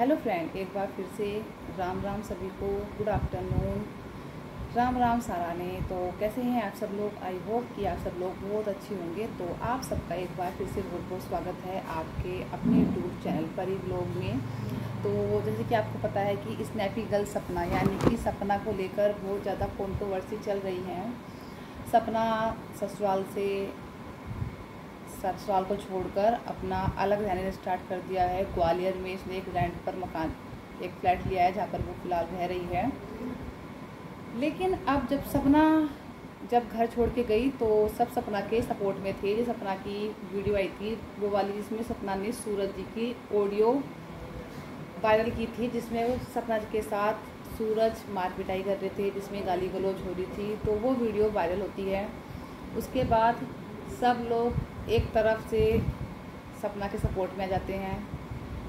Hello friend, एक बार फिर से राम राम सभी को। Good afternoon. राम राम साराने। तो कैसे हैं आप सब लोग? आई होप कि आप सब लोग बहुत अच्छे होंगे। तो आप सबका एक बार फिर से बहुत बहुत स्वागत है आपके अपने यूट्यूब चैनल परी व्लॉग में। तो जैसे कि आपको पता है कि स्नैपी गर्ल सपना यानी कि सपना को लेकर बहुत ज़्यादा कंट्रोवर्सी चल रही है। सपना ससुराल को छोड़कर अपना अलग रहने स्टार्ट कर दिया है। ग्वालियर में इसने एक रेंट पर एक फ्लैट लिया है जहाँ पर वो फिलहाल रह रही है। लेकिन अब जब घर छोड़ के गई तो सब सपना के सपोर्ट में थे। जो सपना की वीडियो आई थी वो वाली, जिसमें सपना ने सूरज जी की ऑडियो वायरल की थी, जिसमें वो सपना जी के साथ सूरज मार पिटाई कर रहे थे, जिसमें गाली गलौज हो रही थी। तो वो वीडियो वायरल होती है। उसके बाद सब लोग एक तरफ से सपना के सपोर्ट में आ जाते हैं।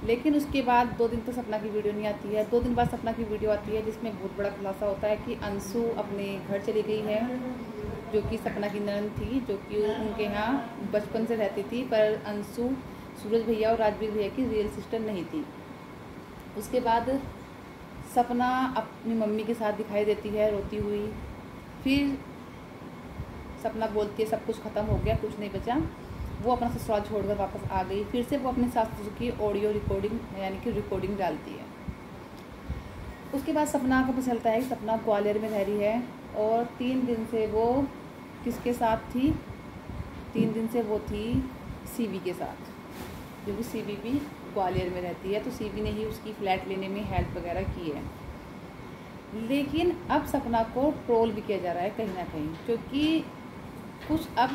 लेकिन उसके बाद 2 दिन तो सपना की वीडियो नहीं आती है। 2 दिन बाद सपना की वीडियो आती है, जिसमें बहुत बड़ा खुलासा होता है कि अंशु अपने घर चली गई है, जो कि सपना की ननद थी, जो कि उनके यहाँ बचपन से रहती थी। पर अंशु सूरज भैया और राजवीर भैया की रियल सिस्टर नहीं थी। उसके बाद सपना अपनी मम्मी के साथ दिखाई देती है रोती हुई। फिर सपना बोलती है सब कुछ ख़त्म हो गया, कुछ नहीं बचा। वो अपना ससुराल छोड़कर वापस आ गई। फिर से वो अपने सासू की ऑडियो रिकॉर्डिंग यानी कि रिकॉर्डिंग डालती है। उसके बाद सपना को पता चलता है कि सपना ग्वालियर में रह रही है और 3 दिन से वो किसके साथ थी? 3 दिन से वो थी सीवी के साथ, जो कि सीवी भी ग्वालियर में रहती है। तो सीवी ने ही उसकी फ्लैट लेने में हेल्प वगैरह की है। लेकिन अब सपना को ट्रोल भी किया जा रहा है कहीं ना कहीं, क्योंकि कुछ अब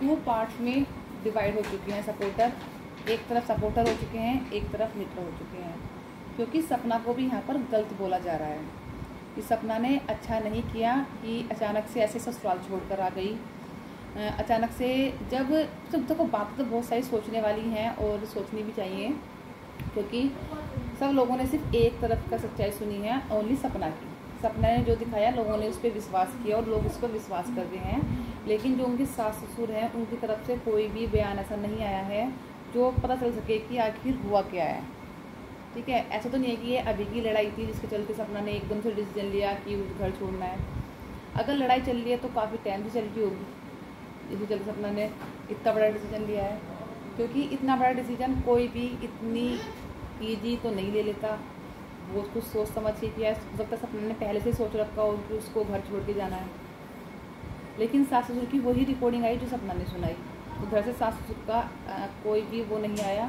2 पार्ट्स में डिवाइड हो चुके हैं सपोर्टर। एक तरफ सपोर्टर हो चुके हैं, एक तरफ लीडर हो चुके हैं। क्योंकि सपना को भी यहाँ पर गलत बोला जा रहा है कि सपना ने अच्छा नहीं किया कि अचानक से ऐसे ससुराल छोड़कर आ गई। अचानक से जब देखो बात तो बहुत सारी सोचने वाली हैं और सोचनी भी चाहिए, क्योंकि सब लोगों ने सिर्फ एक तरफ का सच्चाई सुनी है, ओनली सपना की। सपना ने जो दिखाया लोगों ने उस पर विश्वास किया और लोग उस पर विश्वास कर रहे हैं। लेकिन जो उनके सास ससुर हैं उनकी तरफ से कोई भी बयान ऐसा नहीं आया है जो पता चल सके कि आखिर हुआ क्या है। ठीक है, ऐसा तो नहीं है कि ये अभी की लड़ाई थी जिसके चलते सपना ने एकदम से डिसीजन लिया कि घर छोड़ना है। अगर लड़ाई चल रही है तो काफ़ी टाइम से चल रही होगी, जिसके चलते सपना ने इतना बड़ा डिसीजन लिया है। क्योंकि इतना बड़ा डिसीजन कोई भी इतनी ईजी तो नहीं ले लेता। वो कुछ सोच समझ के किया है। हो सकता है सपना ने पहले से सोच रखा हो कि उसको घर छोड़ के जाना है। लेकिन सास ससुर की वही रिकॉर्डिंग आई जो सपना ने सुनाई। तो घर से सास ससुर का कोई भी वो नहीं आया।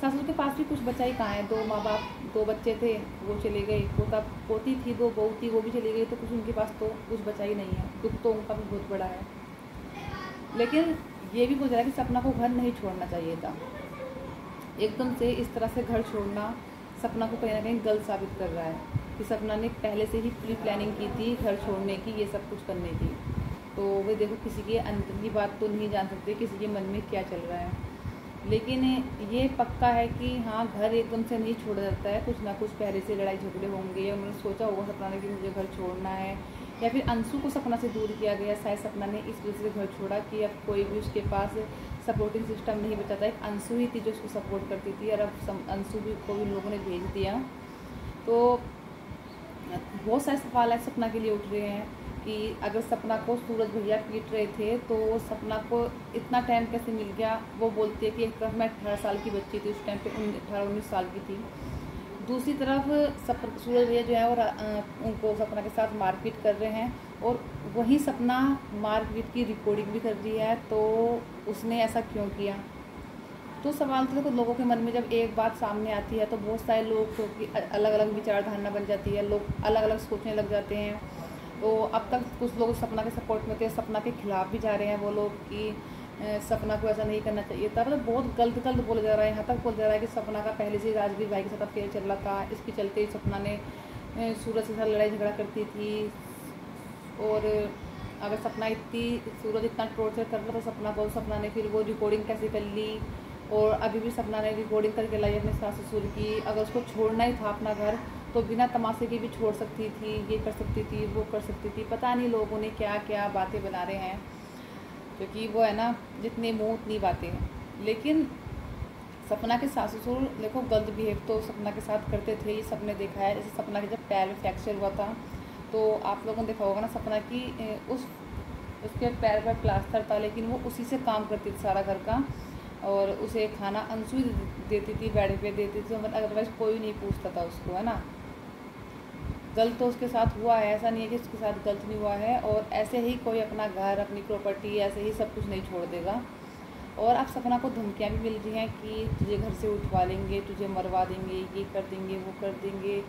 सास ससुर के पास भी कुछ बचा ही कहाँ है? 2 माँ बाप, 2 बच्चे थे, वो चले गए। पोती थी, 2 बहू थी, वो भी चली गई। तो कुछ उनके पास तो कुछ बचा ही नहीं है। दुख तो उनका भी बहुत बड़ा है। लेकिन ये भी बोल रहा है कि सपना को घर नहीं छोड़ना चाहिए था। एकदम से इस तरह से घर छोड़ना सपना को कहीं ना कहीं गलत साबित कर रहा है कि सपना ने पहले से ही प्री प्लानिंग की थी घर छोड़ने की, ये सब कुछ करने की। तो वे देखो, किसी के अंदर की बात तो नहीं जान सकते, किसी के मन में क्या चल रहा है। लेकिन ये पक्का है कि हाँ, घर एकदम से नहीं छोड़ा जाता है। कुछ ना कुछ पहले से लड़ाई झगड़े होंगे, या उन्होंने सोचा होगा सपना ने कि मुझे घर छोड़ना है, या फिर अंशु को सपना से दूर किया गया। शायद सपना ने इस वजह से घर छोड़ा कि अब कोई भी उसके पास सपोर्टिंग सिस्टम नहीं बचा था। एक अंशु ही थी जो उसको सपोर्ट करती थी, और अब अंशु भी को भी लोगों ने भेज दिया। तो बहुत सारे सवाल है सपना के लिए उठ रहे हैं कि अगर सपना को सूरज भैया पीट रहे थे तो सपना को इतना टाइम कैसे मिल गया? वो बोलती है कि एक तरफ मैं 18 साल की बच्ची थी, उस टाइम पे 18-19 साल की थी। दूसरी तरफ सूरज भैया जो है और उनको सपना के साथ मारपीट कर रहे हैं, और वही सपना मारपीट की रिकॉर्डिंग भी कर रही है। तो उसने ऐसा क्यों किया? तो सवाल तो देखो, लोगों के मन में जब एक बात सामने आती है तो बहुत सारे लोग की अलग अलग विचारधारणा बन जाती है, लोग अलग अलग सोचने लग जाते हैं। तो अब तक कुछ लोग सपना के सपोर्ट में थे, सपना के खिलाफ भी जा रहे हैं वो लोग कि सपना को ऐसा नहीं करना चाहिए था। मतलब बहुत गलत बोला जा रहा है। यहाँ तक बोला जा रहा है कि सपना का पहले से राजवीर भाई के साथ अफेयर चल रहा था, इसके चलते सपना ने सूरज के साथ लड़ाई झगड़ा करती थी। और अगर सूरज इतना टॉर्चर कर रहा था सपना को, सपना ने फिर वो रिकॉर्डिंग कैसे कर ली? और अभी भी सपना ने रिकॉर्डिंग करके लाई अपने सास ससुर की। अगर उसको छोड़ना ही था अपना घर तो बिना तमाशे की भी छोड़ सकती थी, ये कर सकती थी, वो कर सकती थी। पता नहीं लोगों ने क्या क्या बातें बना रहे हैं, क्योंकि वो है ना, जितने मुँह उतनी बातें हैं। लेकिन सपना के सास ससुर देखो गलत बिहेव तो सपना के साथ करते थे, ये सबने देखा है। जैसे सपना के जब पैर में फ्रैक्चर हुआ था तो आप लोगों ने देखा होगा ना, सपना की उसके पैर पर प्लास्टर था, लेकिन वो उसी से काम करती थी सारा घर का, और उसे खाना अंशु ही देती थी, बेड पे देती थी, मतलब अदरवाइज़ कोई नहीं पूछता था उसको, है ना। गलत तो उसके साथ हुआ है, ऐसा नहीं है कि उसके साथ गलत नहीं हुआ है। और ऐसे ही कोई अपना घर, अपनी प्रॉपर्टी ऐसे ही सब कुछ नहीं छोड़ देगा। और अब सपना को धमकियाँ भी मिल रही हैं कि तुझे घर से उठवा लेंगे, तुझे मरवा देंगे, ये कर देंगे, वो कर देंगे।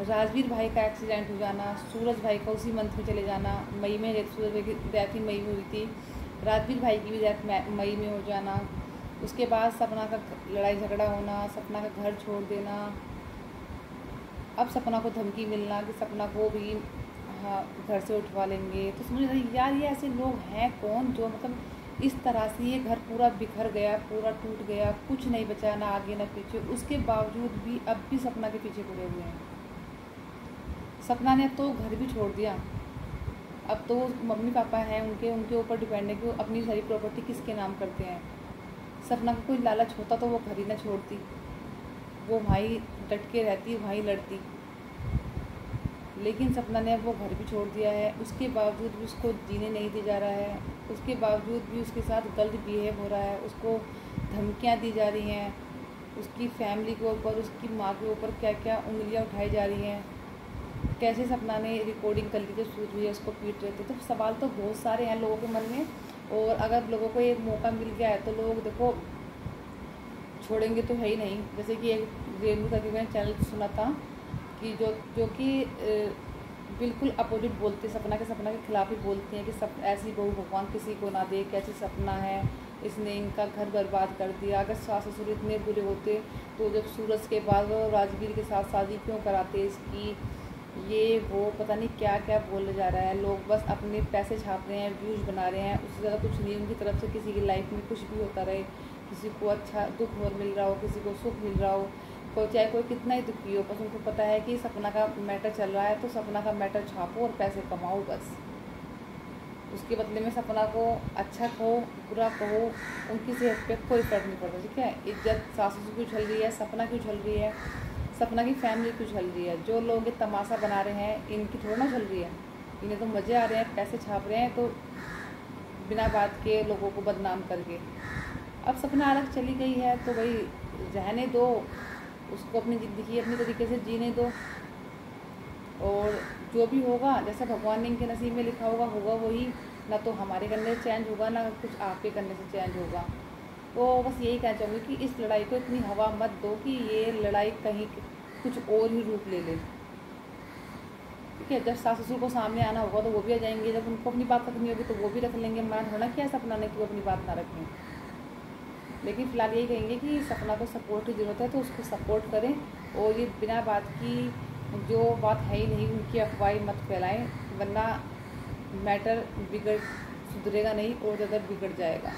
राजवीर भाई का एक्सीडेंट हो जाना, सूरज भाई का उसी मंथ में चले जाना, मई में सूरज भाई की डेथ ही मई में हुई थी, राजवीर भाई की भी डेथ मई में हो जाना। उसके बाद सपना का लड़ाई झगड़ा होना, सपना का घर छोड़ देना, अब सपना को धमकी मिलना कि सपना को भी हाँ घर से उठवा लेंगे। तो समझ रही यार, ये ऐसे लोग हैं कौन जो मतलब इस तरह से ये घर पूरा बिखर गया, पूरा टूट गया, कुछ नहीं बचा, ना आगे ना पीछे, उसके बावजूद भी अब भी सपना के पीछे पड़े हुए हैं। सपना ने अब तो घर भी छोड़ दिया, अब तो मम्मी पापा हैं उनके ऊपर डिपेंड है कि वो अपनी सारी प्रॉपर्टी किसके नाम करते हैं। सपना को कोई लालच होता तो वो घर ही ना छोड़ती, वो वहीं डट के रहती, वहीं लड़ती, लेकिन सपना ने अब वो घर भी छोड़ दिया है। उसके बावजूद भी उसको जीने नहीं दिया जा रहा है, उसके बावजूद भी उसके साथ गलत बिहेव हो रहा है, उसको धमकियाँ दी जा रही हैं, उसकी फैमिली के ऊपर, उसकी माँ के ऊपर क्या क्या उंगलियाँ उठाई जा रही हैं। कैसे सपना ने रिकॉर्डिंग कर ली थी, सूझ हुई है उसको पीट रहे थे। तो सवाल तो बहुत सारे हैं लोगों के मन में, और अगर लोगों को एक मौका मिल गया है तो लोग देखो छोड़ेंगे तो है ही नहीं। जैसे कि एक रेणु का मैंने चैनल सुना था कि जो कि बिल्कुल अपोजिट बोलते, सपना के खिलाफ ही बोलते हैं कि सब ऐसी बहू भगवान किसी को ना दे, कैसी सपना है, इसने इनका घर बर्बाद कर दिया। अगर सास ससुर इतने बुरे होते तो जब सूरज के बाद वो राजवीर के साथ शादी क्यों कराते इसकी, ये वो पता नहीं क्या क्या बोला जा रहा है। लोग बस अपने पैसे छाप रहे हैं, व्यूज़ बना रहे हैं, उससे ज़्यादा कुछ नहीं। उनकी तरफ से किसी की लाइफ में कुछ भी होता रहे, किसी को अच्छा दुख मिल रहा हो, किसी को सुख मिल रहा हो, चाहे कोई कितना ही दुखी हो, बस उनको पता है कि सपना का मैटर चल रहा है तो सपना का मैटर छापो और पैसे कमाओ बस। उसके बदले में सपना को अच्छा कहो, बुरा कहो, उनकी सेहत पे कोई फर्क नहीं पड़ता, ठीक है। इज्जत सास ससुर की उछल रही है, सपना की उछल रही है, सपना की फैमिली की उछल रही है। जो लोग ये तमाशा बना रहे हैं इनकी थोड़ा ना चल रही है, इन्हें तो मज़े आ रहे हैं, पैसे छाप रहे हैं, तो बिना बात के लोगों को बदनाम करके। अब सपना अलग चली गई है तो भाई रहने दो, उसको अपनी ज़िंदगी अपनी तरीके से जीने दो, और जो भी होगा जैसा भगवान ने इनके नसीब में लिखा होगा वही। ना तो हमारे करने से चेंज होगा, ना कुछ आपके करने से चेंज होगा। तो बस यही कहना चाहूँगी कि इस लड़ाई को इतनी हवा मत दो कि ये लड़ाई कहीं कुछ और ही रूप ले ले, ठीक है। जब सास ससुर को सामने आना होगा तो वो भी आ जाएंगे, जब उनको अपनी बात रखनी होगी तो वो भी रख लेंगे। मना थोड़ा क्या सपना ने कि वो अपनी बात ना रखें, लेकिन फ़िलहाल यही कहेंगे कि सपना को सपोर्ट की ज़रूरत है तो उसको सपोर्ट करें, और ये बिना बात की जो बात है ही नहीं उनकी अफवाहें मत फैलाएं, वरना मैटर सुधरेगा नहीं और ज़्यादा बिगड़ जाएगा।